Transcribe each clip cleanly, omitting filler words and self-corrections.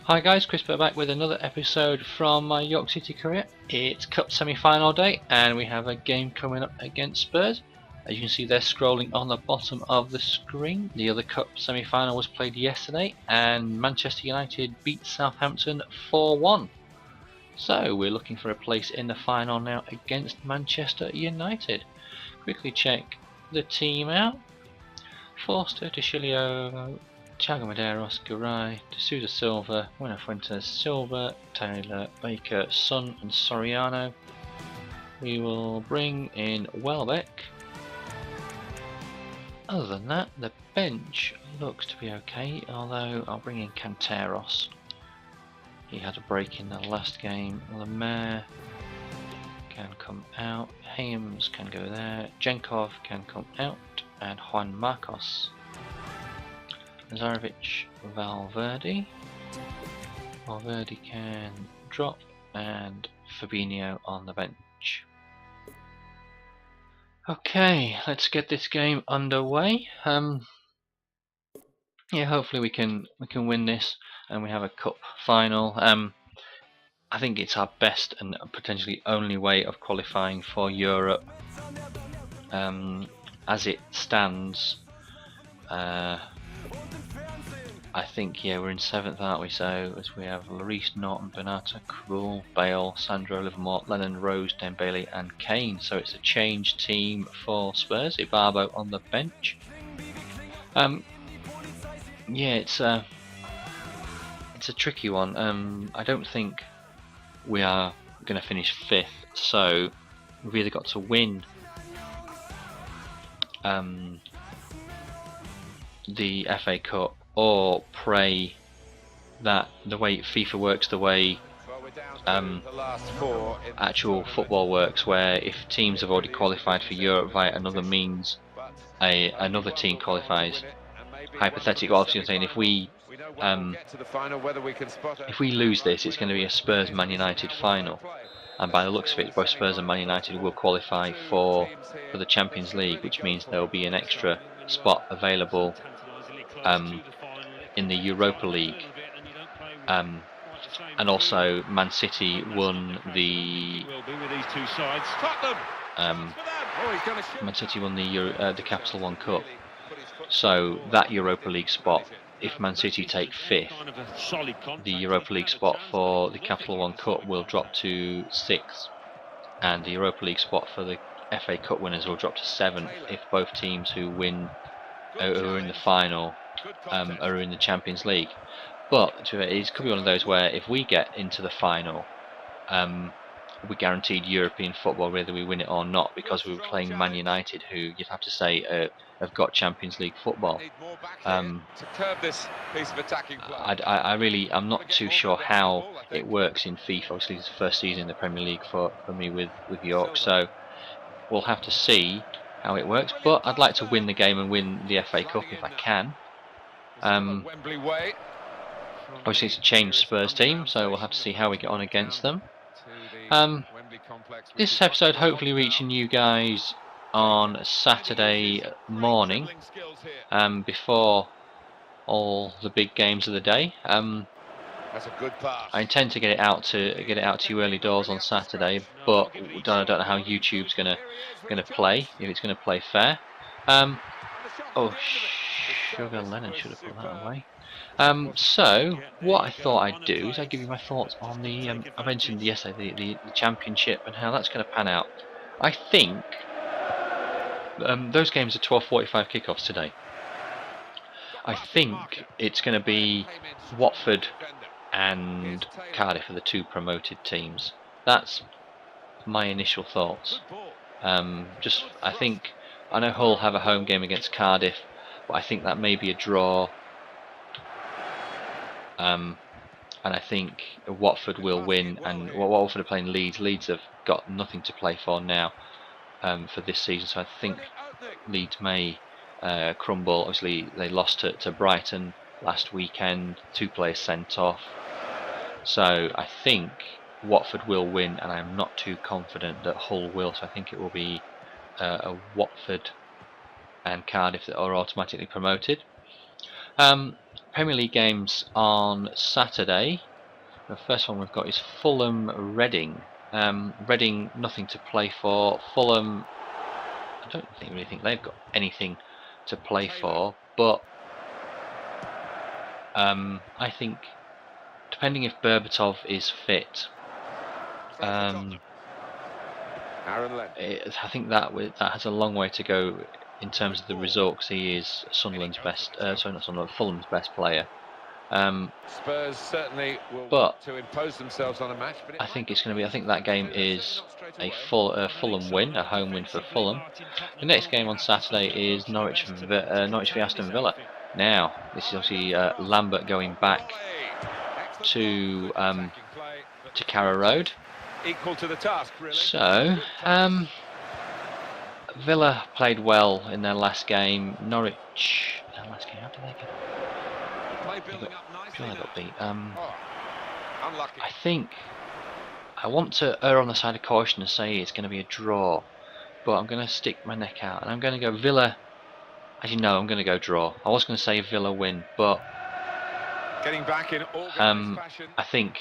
Hi guys, Chris back with another episode from my York City career. It's Cup semi-final day and we have a game coming up against Spurs. As you can see, they're scrolling on the bottom of the screen. The other Cup semi-final was played yesterday and Manchester United beat Southampton 4-1. So we're looking for a place in the final now against Manchester United. Quickly check the team out. Forster, Tashilio, Thiago Medeiros, Garay, D'Souza Silva, Winner Fuentes, Silva, Taylor, Baker, Son and Soriano. We will bring in Welbeck. Other than that, the bench looks to be okay, although I'll bring in Canteros. He had a break in the last game. Lemaire can come out, Hames can go there, Jenkov can come out, and Juan Marcos. Zarovic, Valverde can drop, and Fabinho on the bench. Okay, let's get this game underway. Yeah, hopefully we can win this and we have a cup final. I think it's our best and potentially only way of qualifying for Europe. As it stands, I think, yeah, we're in 7th, aren't we? So as we have Lloris, Norton, Bernata, Krul, Bale, Sandro, Livermore, Lennon, Rose, Dembele and Kane. So it's a changed team for Spurs. Ibarbo on the bench. Yeah, it's a tricky one. I don't think we are going to finish 5th, so we've either got to win the FA Cup or pray that the way FIFA works, the way actual football works, where if teams have already qualified for Europe via another means, another team qualifies. Hypothetically, obviously, I'm saying if we lose this, it's going to be a Spurs Man United final, and by the looks of it, both Spurs and Man United will qualify for the Champions League, which means there will be an extra spot available in the Europa League. And also Man City won the the Capital One Cup, so that Europa League spot, if Man City take 5th, the Europa League spot for the Capital One Cup will drop to 6th, and the Europa League spot for the FA Cup winners will drop to 7th if both teams who win who are in the final are in the Champions League. But it could be one of those where if we get into the final, we're guaranteed European football whether we win it or not, because we were playing Man United, who you'd have to say have got Champions League football. I'm not too sure how it works in FIFA. Obviously, it's the first season in the Premier League for me with York, so we'll have to see how it works. But I'd like to win the game and win the FA Cup if I can. Obviously, it's a changed Spurs team, so we'll have to see how we get on against them. This episode hopefully reaching you guys on Saturday morning, before all the big games of the day. I intend to get it out to you early doors on Saturday, but I don't know how YouTube's gonna play, if it's gonna play fair. Oh, Sugar Lennon should have put that away. So what I thought I'd do is I'd give you my thoughts on the I mentioned yesterday the championship and how that's going to pan out. I think those games are 12:45 kickoffs today. I think it's going to be Watford and Cardiff are the two promoted teams. That's my initial thoughts. I know Hull have a home game against Cardiff, but I think that may be a draw. And I think Watford will win, and Watford are playing Leeds. Leeds have got nothing to play for now for this season, so I think Leeds may crumble. Obviously, they lost to Brighton last weekend, 2 players sent off. So I think Watford will win, and I'm not too confident that Hull will, so I think it will be a Watford and Cardiff that are automatically promoted. Premier League games on Saturday. The first one we've got is Fulham Reading. Reading nothing to play for. Fulham, I don't really think they've got anything to play for, but I think depending if Berbatov is fit, I think that has a long way to go in terms of the result, because he is Sunderland's best, sorry, not Sunderland, Fulham's best player. Spurs certainly will but to impose themselves on a match. I think it's going to be. I think that game is a Fulham win, a home win for Fulham. The next game on Saturday is Norwich v Aston Villa. Now, this is obviously Lambert going back to Carrow Road. Equal to the task, really. So, Villa played well in their last game. Norwich, their last game, how did they get? They got beat. I think I want to err on the side of caution and say it's going to be a draw, but I'm going to stick my neck out and I'm going to go Villa. As you know, I'm going to go draw. I was going to say Villa win, but getting back in fashion. I think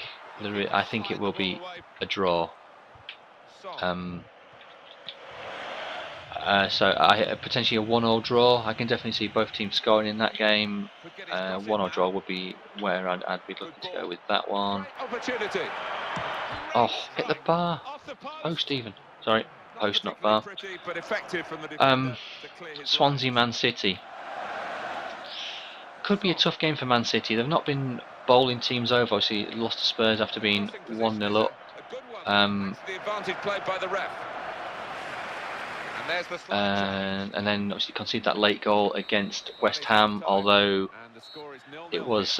it will be a draw. So potentially a 1-1 draw. I can definitely see both teams scoring in that game. 1-1 draw would be where I'd be looking to go with that one. Oh, hit the bar. Post even. Sorry, post not bar. Swansea Man City. Could be a tough game for Man City. They've not been bowling teams over. Obviously lost to Spurs after being 1-0 up. The advantage played by the ref. And then obviously conceded that late goal against West Ham, although it was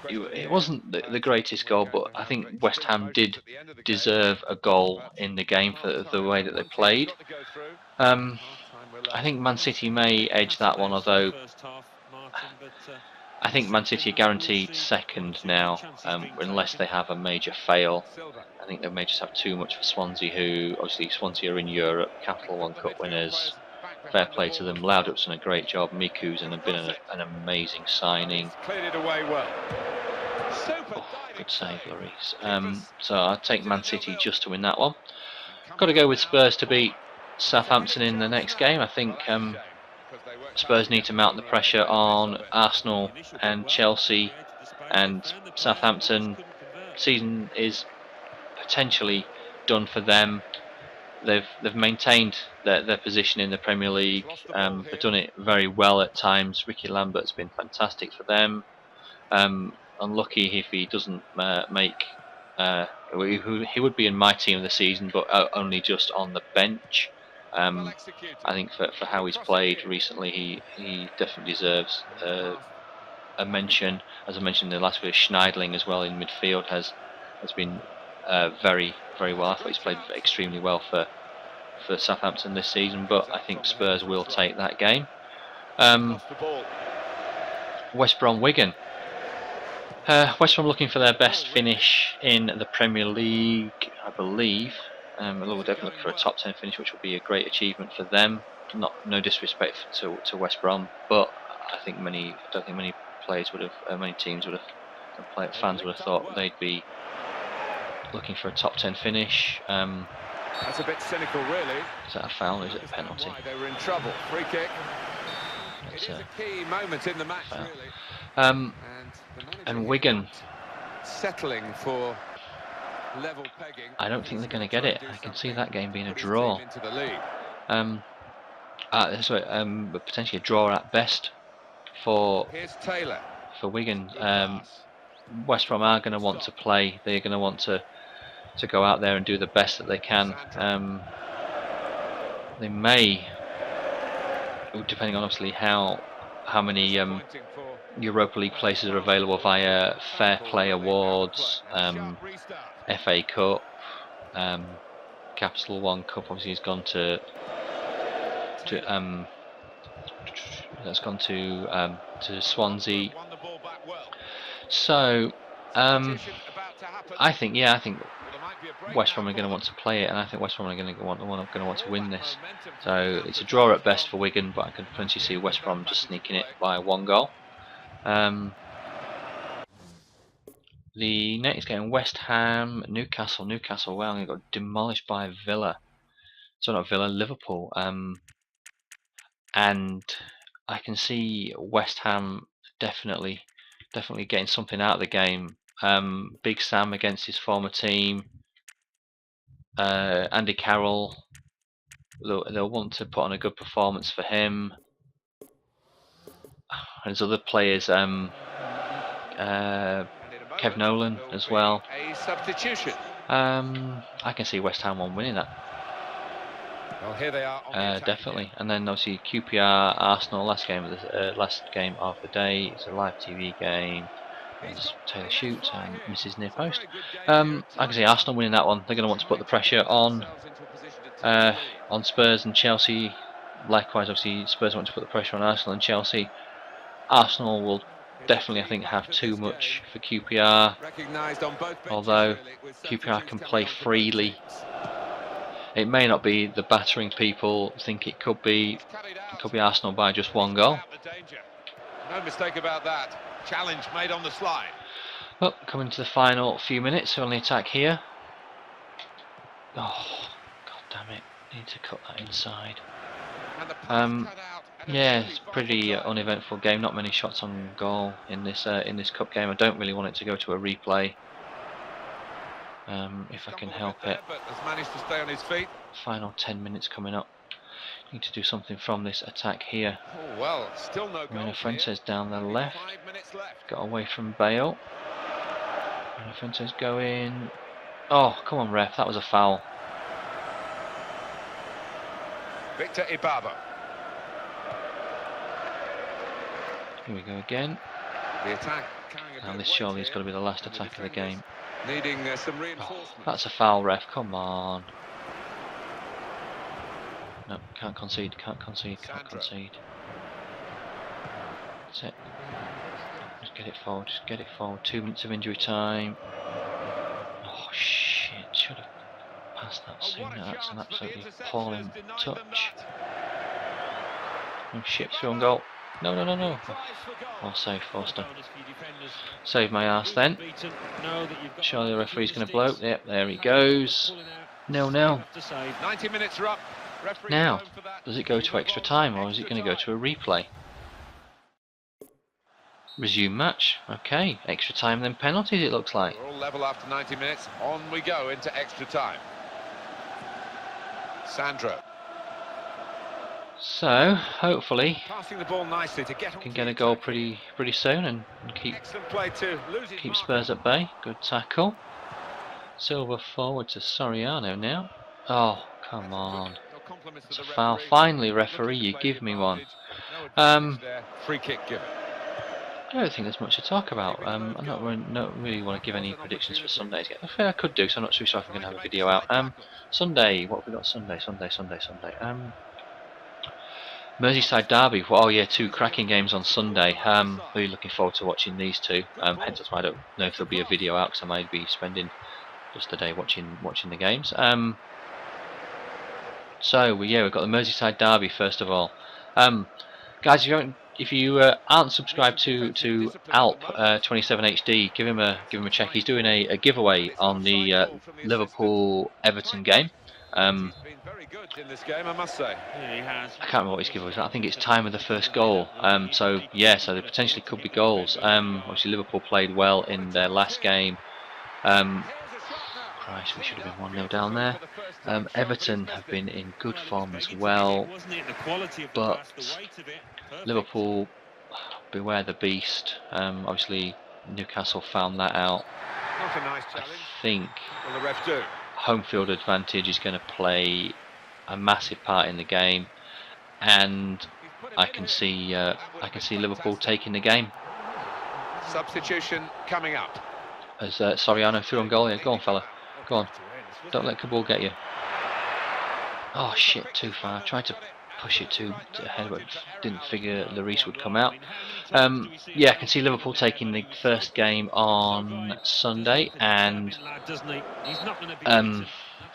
it wasn't the greatest goal, but I think West Ham did deserve a goal in the game for the way that they played. I think Man City may edge that one, although I think Man City are guaranteed second now, unless they have a major fail. I think they may just have too much for Swansea, who obviously Swansea are in Europe, Capital One Cup winners. Fair play to them. Loudup's done a great job. Miku's been an amazing signing. Cleared it away well. Oh, good save, Lloris. So I'll take Man City just to win that one. Got to go with Spurs to beat Southampton in the next game. I think Spurs need to mount the pressure on Arsenal and Chelsea, and Southampton. Season is potentially done for them. They've maintained their position in the Premier League. They've done it very well at times. Ricky Lambert's been fantastic for them. Unlucky if he doesn't make. He would be in my team of the season, but only just on the bench. I think for how he's played recently, he definitely deserves a mention. As I mentioned in the last video, Schneidling as well in midfield has been very well. I thought he's played extremely well for Southampton this season, but I think Spurs will take that game. West Brom Wigan. West Brom looking for their best finish in the Premier League, I believe. They're definitely looking for a top 10 finish, which would be a great achievement for them. No disrespect to West Brom, but I don't think many players would have, many teams would have, fans would have thought they'd be looking for a top 10 finish. That's a bit cynical, really. Is that a foul or is it a penalty? They were in trouble. Free kick. It is a key moment in the match, really. And Wigan settling for level pegging. I don't think they're going to get it. I can see that game being a draw. But potentially a draw at best for Wigan. West Brom are going to want to play. They're going to want to go out there and do the best that they can. They may, depending on obviously how many Europa League places are available via Fair Play Awards, FA Cup, Capital One Cup. Obviously, has gone to Swansea. So I think West Brom are going to want to play it, and I think West Brom are going to want to win this. So it's a draw at best for Wigan, but I can plenty see West Brom just sneaking it by 1 goal. The next game, West Ham, Newcastle. Newcastle, well, they got demolished by Villa. So not Villa, Liverpool. And I can see West Ham definitely getting something out of the game. Big Sam against his former team. Andy Carroll, they'll want to put on a good performance for him. There's other players, Kev Nolan as well. A substitution. I can see West Ham winning that. Well, here they are on definitely. And then obviously QPR Arsenal, last game of the day. It's a live TV game. There's Taylor shoots and misses near post. I can see Arsenal winning that one. They're going to want to put the pressure on Spurs and Chelsea. Likewise, obviously Spurs want to put the pressure on Arsenal and Chelsea. Arsenal will definitely, I think, have too much for QPR. Although QPR can play freely. It may not be the battering people think it could be. It could be Arsenal by just 1 goal. No mistake about that. Challenge made on the slide. Well, coming to the final few minutes on the attack here. Oh, god damn it! Need to cut that inside. Yeah, it's a pretty uneventful game. Not many shots on goal in this cup game. I don't really want it to go to a replay. If I can help it. Final 10 minutes coming up. Need to do something from this attack here. Oh, well, still no goal. Fuentes down the left. Got away from Bale. Fuentes going. Oh, come on, ref! That was a foul. Victor Ibaba. Here we go again. The attack. Now this surely has got to be the last attack of the game. Needing some reinforcement. Oh, that's a foul, ref. Come on. No, can't concede. Can't concede. Can't concede. That's it. Just get it forward. Just get it forward. 2 minutes of injury time. Oh shit! Should have passed that sooner. That's an absolutely appalling touch. Oh shit! Through on goal. No, no, no, no. Well saved, Foster. Save my ass then. Surely the referee's going to blow. Yep, there he goes. 0-0. 90 minutes are up. Now, does it go to extra time or is it going to go to a replay? Resume match. Okay, extra time then penalties it looks like. We're all level after 90 minutes. On we go into extra time. Sandro. So, hopefully, Passing the ball nicely to get can get a goal pretty soon and keep Spurs at bay. Good tackle. Silva forward to Soriano now. Oh, come on. It's a foul. Finally, referee, you give me one. Free kick given. I don't think there's much to talk about. I don't really want to give any predictions for Sunday. I could do, so I'm not too sure if I'm going to have a video out. Sunday, what have we got Sunday? Merseyside derby. Oh yeah, 2 cracking games on Sunday. Really looking forward to watching these 2. Hence that's why I don't know if there'll be a video out because I might be spending just a day watching the games. So yeah, we've got the Merseyside derby first of all. Guys, if you aren't subscribed to Alp 27HD, give him a check. He's doing a giveaway on the Liverpool Everton game. In this game, I must say. Yeah, he has. I can't remember what his giveaway is. I think it's time of the first goal. So yeah, so there potentially could be goals. Obviously Liverpool played well in their last game. Christ, we should have been 1-0 down there. Everton have been in good form as well, but Liverpool, beware the beast. Obviously Newcastle found that out. I think home field advantage is going to play a massive part in the game, and I can see Liverpool taking the game. Substitution coming up. As Soriano threw on goal. Yeah, go on, fella. Go on. Don't let Kabul get you. Oh shit, too far. Tried to push it to ahead, but didn't figure Lloris would come out. Yeah, I can see Liverpool taking the first game on Sunday, and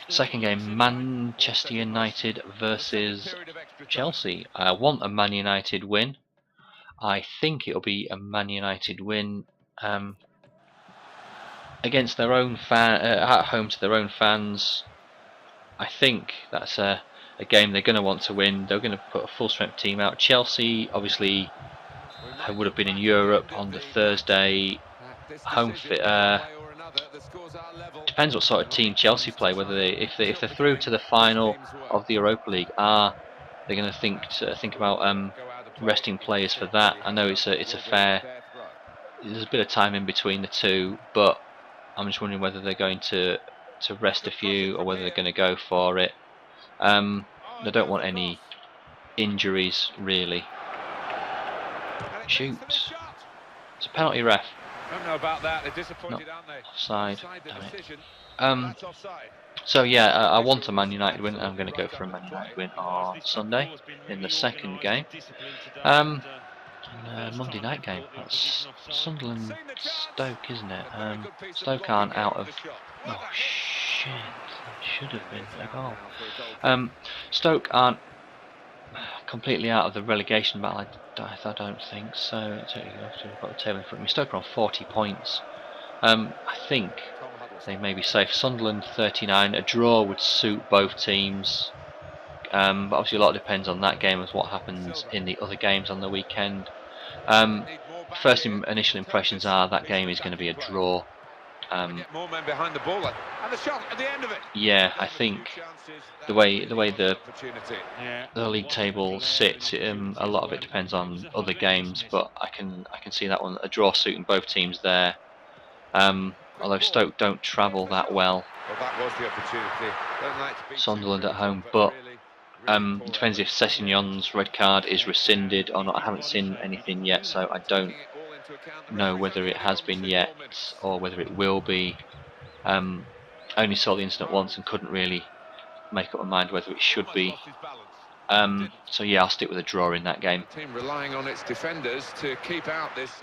second game Manchester United versus Chelsea. I want a Man United win. I think it'll be a Man United win against their own at home to their own fans. I think that's a game they're going to want to win. They're going to put a full strength team out. Chelsea obviously would have been in Europe on the Thursday. Home fit. Depends what sort of team Chelsea play. Whether if they're through to the final of the Europa League, they're going to think about resting players for that. I know it's a fair. There's a bit of time in between the two, but I'm just wondering whether they're going to rest a few or whether they're going to go for it. They don't want any injuries really. Shoot! It's a penalty, ref. Don't know about that. They're disappointed, aren't they? Offside. So yeah, I want a Man United win. I'm going to go for a Man United win on Sunday in the second game. Monday night game. That's Sunderland Stoke, isn't it? Stoke aren't out of. Oh shit! That should have been a goal. Stoke aren't completely out of the relegation battle. I don't think so. I've got the table in front of me. Stoke are on 40 points. I think they may be safe. Sunderland 39. A draw would suit both teams. But obviously a lot depends on that game as what happens in the other games on the weekend. First initial impressions are that game is going to be a draw. Yeah, I think the way the league table sits, a lot of it depends on other games, but I can see that one, a draw suiting both teams there. Although Stoke don't travel that well. Sunderland at home, but it depends if Sessegnon's red card is rescinded or not. I haven't seen anything yet, so I don't know whether it has been yet or whether it will be. I only saw the incident once and couldn't really make up my mind whether it should be. So yeah, I'll stick with a draw in that game.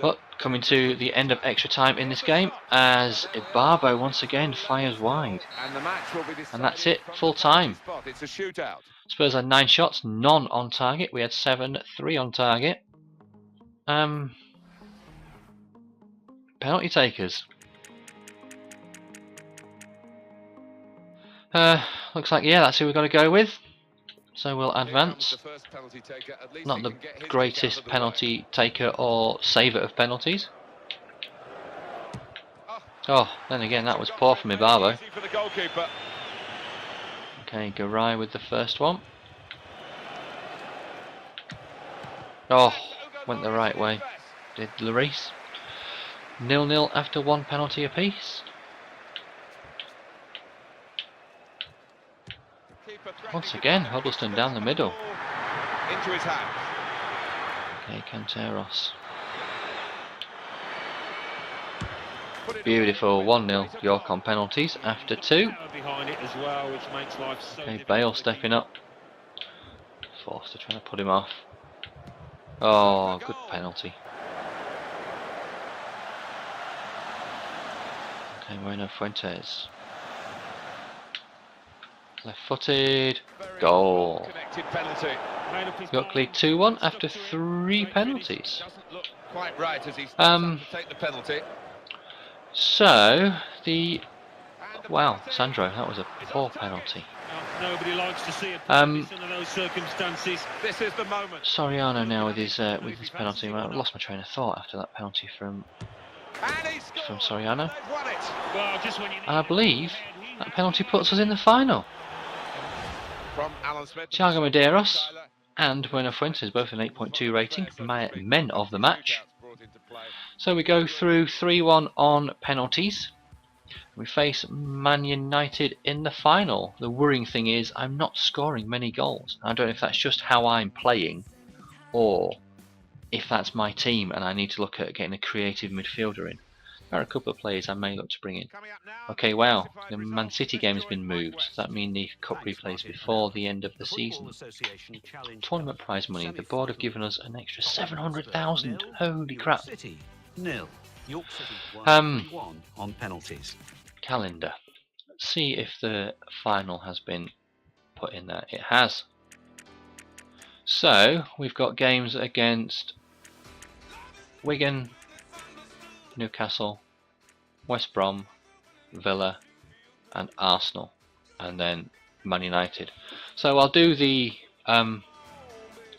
But coming to the end of extra time in this game as Ibarbo once again fires wide. And that's it, full time. Spurs had 9 shots, none on target. We had 7, 3 on target. Penalty takers. Looks like, yeah, that's who we've got to go with. So we'll advance. Not the greatest penalty taker or saver of penalties. Oh, then again, that was poor from Ibarbo. Okay, Garay with the first one. Oh, went the right way. Did Lloris. 0-0 after 1 penalty apiece. Once again, Huddleston down the middle. Into his hands. Okay, Canteros. Beautiful, 1-0 York on penalties after 2. Okay, Bale stepping up. Forster trying to put him off. Oh, good penalty. Okay, Moreno Fuentes. Left-footed, goal. York lead 2-1 after 3 penalties. So wow, Sandro, that was a poor penalty. Nobody likes to see it under those circumstances. This is the moment. Soriano now with his penalty. I lost my train of thought after that penalty from Soriano. And I believe that penalty puts us in the final. Thiago Medeiros and Bueno Fuentes both an 8.2 rating, men of the match. So we go through 3-1 on penalties. We face Man United in the final. The worrying thing is I'm not scoring many goals. I don't know if that's just how I'm playing or if that's my team and I need to look at getting a creative midfielder in. There are a couple of players I may look to bring in. Okay, wow, the Man City game has been moved. Does that mean the cup replays before the end of the season? Tournament prize money. The board have given us an extra 700,000. Holy crap. On penalties. Calendar. Let's see if the final has been put in there. It has. So, we've got games against Wigan, Newcastle, West Brom, Villa and Arsenal, and then Man United. So I'll do the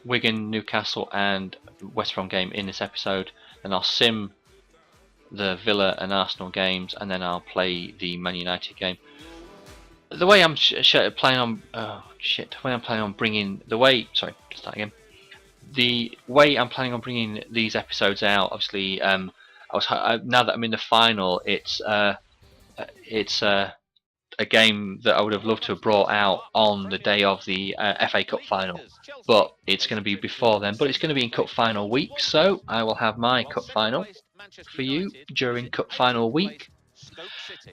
Wigan, Newcastle and West Brom game in this episode, and I'll sim the Villa and Arsenal games, and then I'll play the Man United game. The way I'm planning on the way I'm planning on bringing these episodes out, obviously, now that I'm in the final, it's a game that I would have loved to have brought out on the day of the FA Cup final, but it's going to be before then. But it's going to be in Cup final week, so I will have my Cup final for you during Cup final week.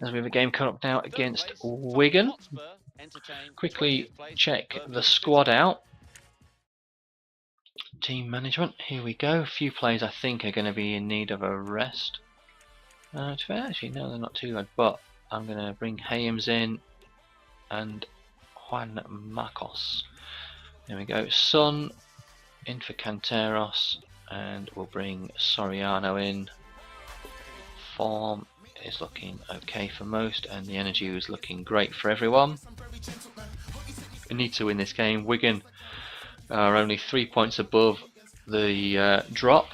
As we have a game coming up now against Wigan. Quickly check the squad out. Team management, here we go. A few players I think are going to be in need of a rest. Actually, no, they're not too bad, but I'm going to bring Hayams in and Juan Marcos. There we go. Son in for Canteros, and we'll bring Soriano in. Form is looking okay for most, and the energy is looking great for everyone. We need to win this game. Wigan are only 3 points above the drop.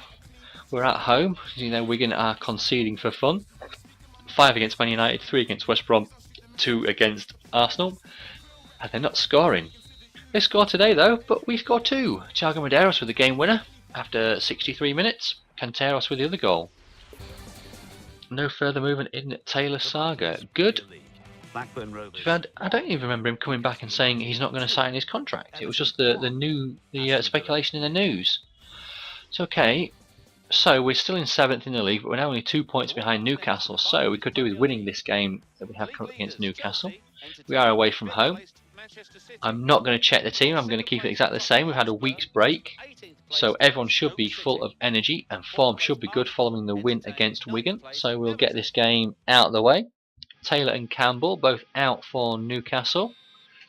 We're at home. You know, Wigan are conceding for fun. 5 against Man United, 3 against West Brom, 2 against Arsenal, and they're not scoring. They scored today though, but we scored 2. Thiago Medeiros with the game winner after 63 minutes. Canteros with the other goal. No further movement in Taylor saga. Good. I don't even remember him coming back and saying he's not going to sign his contract. It was just the speculation in the news. It's okay. So we're still in 7th in the league, but we're now only 2 points behind Newcastle. So we could do with winning this game that we have coming up against Newcastle. We are away from home. I'm not going to check the team. I'm going to keep it exactly the same. We've had a week's break, so everyone should be full of energy and form should be good following the win against Wigan. So we'll get this game out of the way. Taylor and Campbell both out for Newcastle.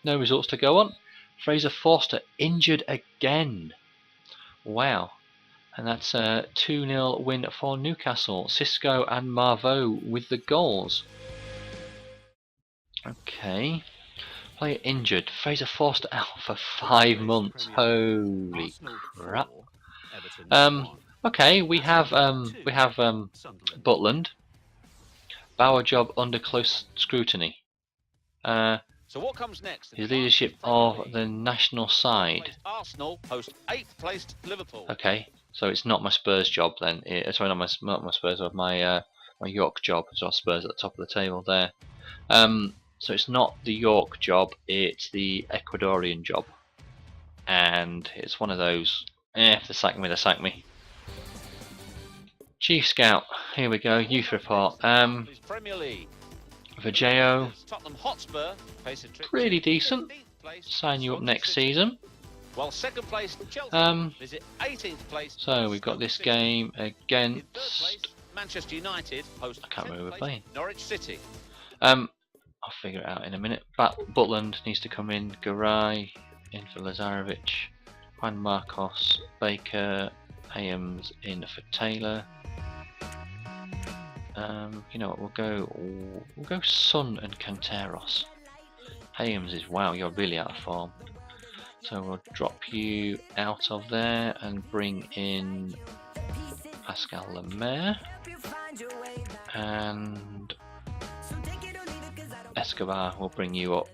No results to go on. Fraser Forster injured again. Wow. And that's a 2-0 win for Newcastle. Cisco and Marveau with the goals. Okay. Player injured. Fraser Forster out for 5 months. Holy crap. Okay, we have Butland. Bauer job under close scrutiny. So what comes next? His leadership of the national side. Arsenal host 8th placed Liverpool. Okay, so it's not my Spurs job then. Sorry, not my Spurs, or my York job. So Spurs at the top of the table there. So it's not the York job, it's the Ecuadorian job, and it's one of those. If they sack me, they sack me. Chief Scout, here we go. Youth report. Vijeo, pretty decent. Sign you up next season. While second place Chelsea visit 18th place. So we've got this game against Manchester United. Host I can't remember who we're playing. Norwich City. I'll figure it out in a minute. Butland needs to come in. Garay in for Lazarevic. Juan Marcos, Baker, Hayams in for Taylor. You know what? We'll go Son and Canteros. Hayams is wow. You're really out of form. So we'll drop you out of there and bring in Pascal Lemaire and Escobar. We'll bring you up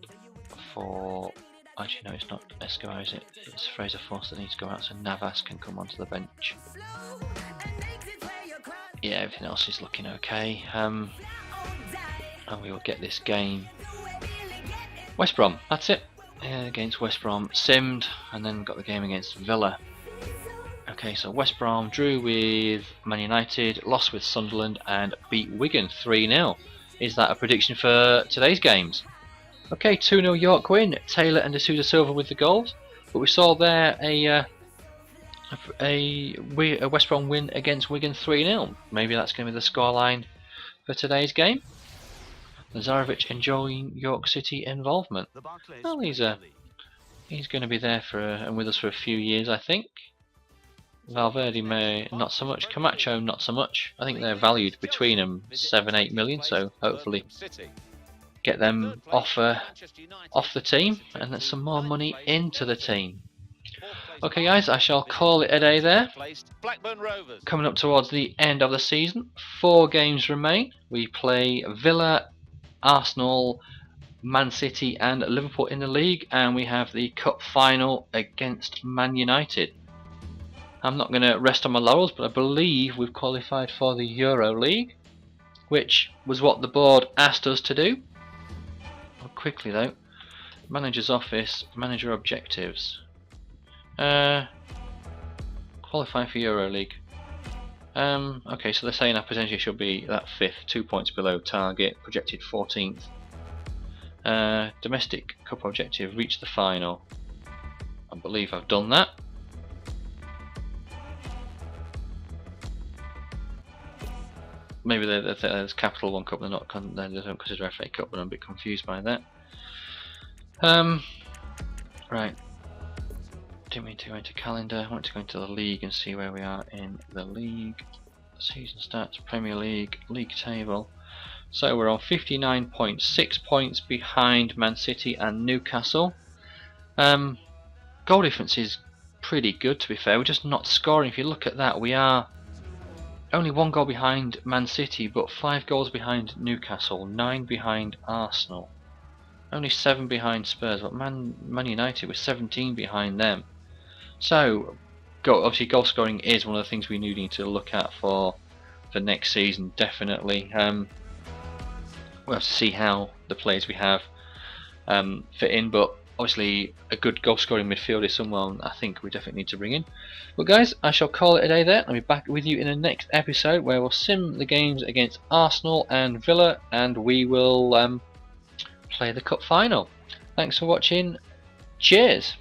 for. Actually, no, it's not Escobar, is it? It's Fraser Forster that needs to go out, so Navas can come onto the bench. Yeah, everything else is looking okay. And we will get this game. West Brom, that's it. Against West Brom, simmed, and then got the game against Villa. Okay, so West Brom drew with Man United, lost with Sunderland, and beat Wigan 3-0. Is that a prediction for today's games? Okay, 2-0 York win. Taylor and D'Souza Silva with the goals. But we saw there a West Brom win against Wigan 3-0. Maybe that's going to be the scoreline for today's game. Lazarevic enjoying York City involvement. Well, he's going to be there for and with us for a few years, I think. Valverde may not so much, Camacho not so much. I think they're valued between them 7-8 million, so hopefully get them off the team and get some more money into the team. Okay guys, I shall call it a day there. Coming up towards the end of the season, 4 games remain. We play Villa, Arsenal, Man City and Liverpool in the league, and we have the cup final against Man United. I'm not going to rest on my laurels, but I believe we've qualified for the Euro League, which was what the board asked us to do. Quickly though, manager's office, manager objectives. Qualify for Euro League. Okay, so they're saying I potentially should be that 5th, 2 points below target, projected 14th. Domestic cup objective, reach the final. I believe I've done that. Maybe there's Capital One Cup. They don't consider FA Cup, but I'm a bit confused by that. Right. Didn't mean to go into calendar. I want to go into the league and see where we are in the league. Season stats, Premier League, league table. So we're on 59.6 points behind Man City and Newcastle. Goal difference is pretty good, to be fair. We're just not scoring. If you look at that, we are only 1 goal behind Man City, but 5 goals behind Newcastle, 9 behind Arsenal, only 7 behind Spurs, but Man United was 17 behind them. So, obviously goal scoring is one of the things we need to look at for next season, definitely. We'll have to see how the players we have fit in, but obviously a good goal scoring midfield is someone I think we definitely need to bring in. But guys, I shall call it a day there. I'll be back with you in the next episode where we'll sim the games against Arsenal and Villa, and we will play the cup final. Thanks for watching. Cheers.